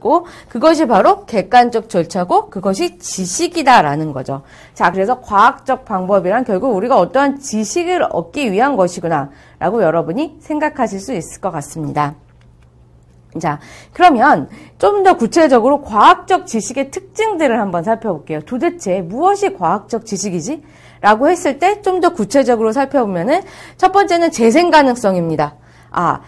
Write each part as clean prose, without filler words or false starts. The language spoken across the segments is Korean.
있고 그것이 바로 객관적 절차고 그것이 지식이다라는 거죠. 자, 그래서 과학적 방법이란 결국 우리가 어떠한 지식을 얻기 위한 것이구나 라고 여러분이 생각하실 수 있을 것 같습니다. 자, 그러면 좀 더 구체적으로 과학적 지식의 특징들을 한번 살펴볼게요. 도대체 무엇이 과학적 지식이지? 라고 했을 때 좀 더 구체적으로 살펴보면은 첫 번째는 재생 가능성입니다. 아,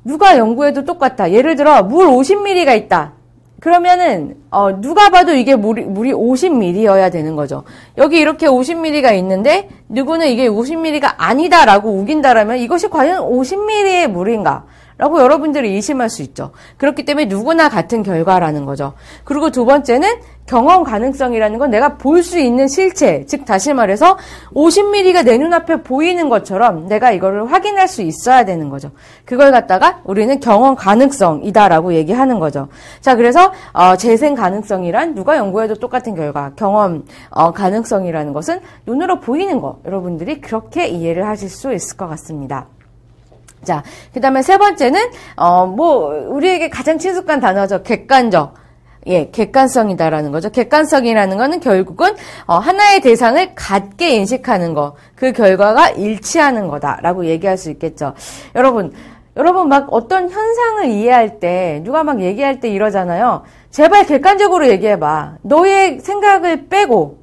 누가 연구해도 똑같다. 예를 들어 물 50ml가 있다. 그러면은 누가 봐도 이게 물이 50ml여야 되는 거죠. 여기 이렇게 50ml가 있는데 누구는 이게 50ml가 아니다라고 우긴다라면 이것이 과연 50ml의 물인가? 라고 여러분들이 의심할 수 있죠. 그렇기 때문에 누구나 같은 결과라는 거죠. 그리고 두 번째는 경험 가능성이라는 건 내가 볼 수 있는 실체, 즉 다시 말해서 50ml가 내 눈앞에 보이는 것처럼 내가 이거를 확인할 수 있어야 되는 거죠. 그걸 갖다가 우리는 경험 가능성이다라고 얘기하는 거죠. 자, 그래서 재생 가능성이란 누가 연구해도 똑같은 결과, 경험 가능성이라는 것은 눈으로 보이는 거, 여러분들이 그렇게 이해를 하실 수 있을 것 같습니다. 자, 그 다음에 세 번째는, 우리에게 가장 친숙한 단어죠. 객관적. 예, 객관성이다라는 거죠. 객관성이라는 거는 결국은, 하나의 대상을 같게 인식하는 거. 그 결과가 일치하는 거다라고 얘기할 수 있겠죠. 여러분 막 어떤 현상을 이해할 때, 누가 막 얘기할 때 이러잖아요. 제발 객관적으로 얘기해봐. 너의 생각을 빼고,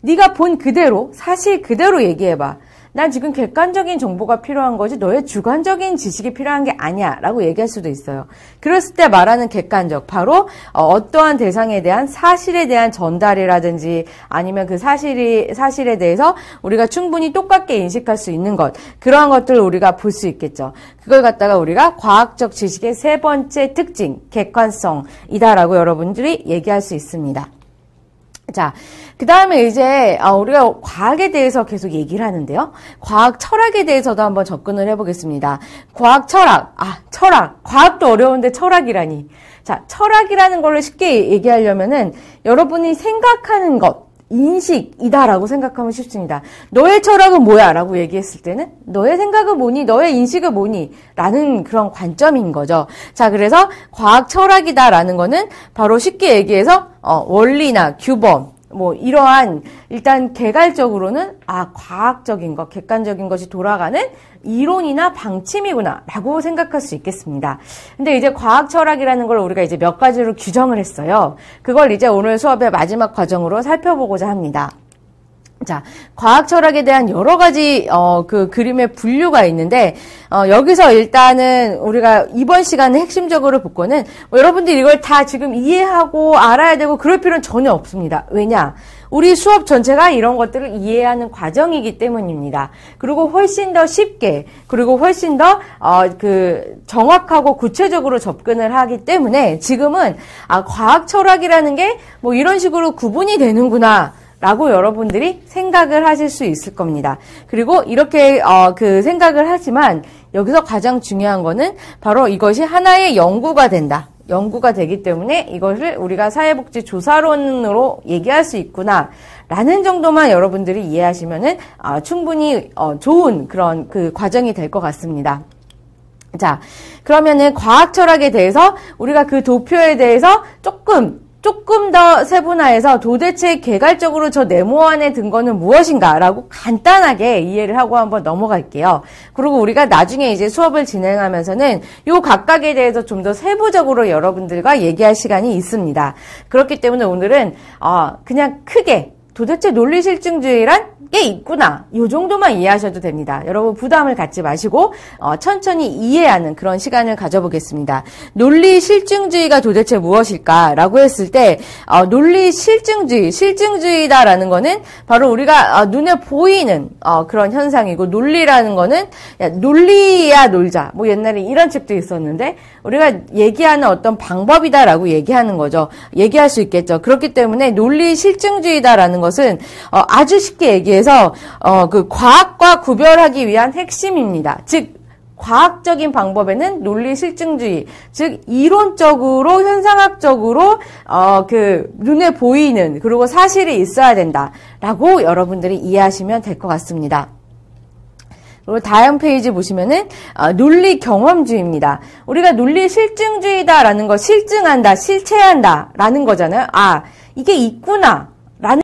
네가 본 그대로, 사실 그대로 얘기해봐. 난 지금 객관적인 정보가 필요한 거지 너의 주관적인 지식이 필요한 게 아니야 라고 얘기할 수도 있어요. 그랬을 때 말하는 객관적, 바로 어떠한 대상에 대한 사실에 대한 전달이라든지 아니면 그 사실에 대해서 우리가 충분히 똑같게 인식할 수 있는 것, 그러한 것들을 우리가 볼 수 있겠죠. 그걸 갖다가 우리가 과학적 지식의 세 번째 특징, 객관성이다라고 여러분들이 얘기할 수 있습니다. 자, 그 다음에 이제 우리가 과학에 대해서 계속 얘기를 하는데요. 과학 철학에 대해서도 한번 접근을 해보겠습니다. 과학 철학, 철학. 과학도 어려운데 철학이라니. 자, 철학이라는 걸로 쉽게 얘기하려면은 여러분이 생각하는 것, 인식이다라고 생각하면 쉽습니다. 너의 철학은 뭐야? 라고 얘기했을 때는 너의 생각은 뭐니? 너의 인식은 뭐니? 라는 그런 관점인 거죠. 자, 그래서 과학 철학이다라는 거는 바로 쉽게 얘기해서 원리나 규범, 이러한 일단 개괄적으로는 과학적인 것, 객관적인 것이 돌아가는 이론이나 방침이구나 라고 생각할 수 있겠습니다. 근데 이제 과학 철학이라는 걸 우리가 이제 몇 가지로 규정을 했어요. 그걸 이제 오늘 수업의 마지막 과정으로 살펴보고자 합니다. 자, 과학 철학에 대한 여러 가지 그 그림의 분류가 있는데 여기서 일단은 우리가 이번 시간에 핵심적으로 볼 거는 여러분들이 이걸 다 지금 이해하고 알아야 되고 그럴 필요는 전혀 없습니다. 왜냐? 우리 수업 전체가 이런 것들을 이해하는 과정이기 때문입니다. 그리고 훨씬 더 쉽게, 그리고 훨씬 더 정확하고 구체적으로 접근을 하기 때문에 지금은 과학 철학이라는 게 이런 식으로 구분이 되는구나 라고 여러분들이 생각을 하실 수 있을 겁니다. 그리고 이렇게 그 생각을 하지만 여기서 가장 중요한 거는 바로 이것이 하나의 연구가 된다. 연구가 되기 때문에 이것을 우리가 사회복지 조사론으로 얘기할 수 있구나 라는 정도만 여러분들이 이해하시면은 충분히 좋은 그런 그 과정이 될 것 같습니다. 자, 그러면은 과학 철학에 대해서 우리가 그 도표에 대해서 조금 더 세분화해서 도대체 개괄적으로 저 네모 안에 든 거는 무엇인가라고 간단하게 이해를 하고 한번 넘어갈게요. 그리고 우리가 나중에 이제 수업을 진행하면서는 요 각각에 대해서 좀 더 세부적으로 여러분들과 얘기할 시간이 있습니다. 그렇기 때문에 오늘은 그냥 크게 도대체 논리실증주의란 게 있구나. 이 정도만 이해하셔도 됩니다. 여러분 부담을 갖지 마시고 천천히 이해하는 그런 시간을 가져보겠습니다. 논리실증주의가 도대체 무엇일까라고 했을 때 실증주의다라는 거는 바로 우리가 눈에 보이는 그런 현상이고 논리라는 거는 논리야 놀자. 옛날에 이런 책도 있었는데 우리가 얘기하는 어떤 방법이다라고 얘기하는 거죠. 얘기할 수 있겠죠. 그렇기 때문에 논리실증주의다라는 것은 아주 쉽게 얘기해서 그 과학과 구별하기 위한 핵심입니다. 즉 과학적인 방법에는 논리실증주의, 즉 이론적으로 현상학적으로 그 눈에 보이는 그리고 사실이 있어야 된다라고 여러분들이 이해하시면 될 것 같습니다. 그리고 다음 페이지 보시면은 논리 경험주의입니다. 우리가 논리 실증주의다라는 거 실증한다, 실체한다라는 거잖아요. 아, 이게 있구나 라는